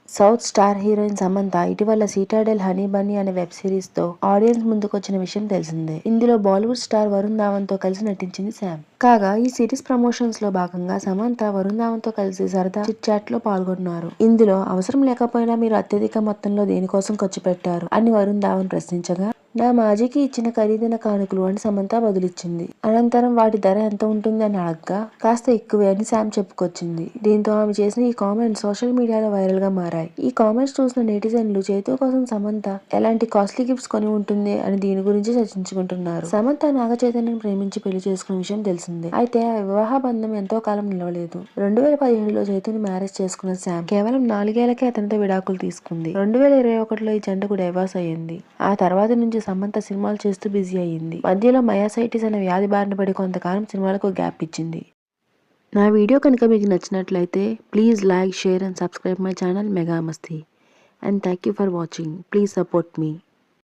South star heroine Samantha ఇటీవల Citadel honey Bunny అనే web series తో ఆడియన్స్ ముందుకొచ్చిన విషయం తెలిసిందే. ఇందులో బాలీవుడ్ స్టార్ వరుణ్ ధావన్ తో కలిసి నటించింది శామ్. కాగా ఈ సిరీస్ ప్రమోషన్స్ లో భాగంగా సమంత వరుణ్ ధావన్ తో కలిసి సరదా చిట్ చాట్ లో పాల్గొన్నారు. ఇందులో అవసరం లేకపోయినా మీరు అత్యధిక మొత్తంలో దేనికోసం ఖర్చు పెట్టారు అని వరుణ్ ధావన్ ప్రశ్నించగా, నా మాజీకి ఇచ్చిన ఖరీదైన కానుకలు అని సమంత బదులిచ్చింది. అనంతరం వాటి ధర ఎంత ఉంటుంది అని అడగ్గా కాస్త ఎక్కువే అని శామ్ చెప్పుకొచ్చింది. దీంతో ఆమె చేసిన ఈ కామెంట్స్ సోషల్ మీడియాలో వైరల్ గా మారాయి. ఈ కామెంట్స్ చూసిన నెటిజన్లు చైతూ కోసం సమంత ఎలాంటి కాస్ట్లీ గిఫ్ట్స్ కొని ఉంటుంది అని దీని గురించి చర్చించుకుంటున్నారు. సమంత నాగ చైతన్యను ప్రేమించి పెళ్లి చేసుకున్న విషయం తెలిసిందే. అయితే ఆ వివాహ బంధం ఎంతో కాలం నిలవలేదు. 2017లో చైతుని మ్యారేజ్ చేసుకున్న శామ్ కేవలం 4 ఏళ్లకే అతనితో విడాకులు తీసుకుంది. 2021లో ఈ జంటకు డైవర్స్ అయ్యింది. ఆ తర్వాత నుంచి సమంత సినిమాలు చేస్తూ బిజీ అయ్యింది. మధ్యలో మయాసైటిస్ అనే వ్యాధి బారిన పడి కొంతకాలం సినిమాలకు గ్యాప్ ఇచ్చింది. నా వీడియో కనుక మీకు నచ్చినట్లయితే please like, share and subscribe my channel mega Masti. And thank you for watching. Please support me.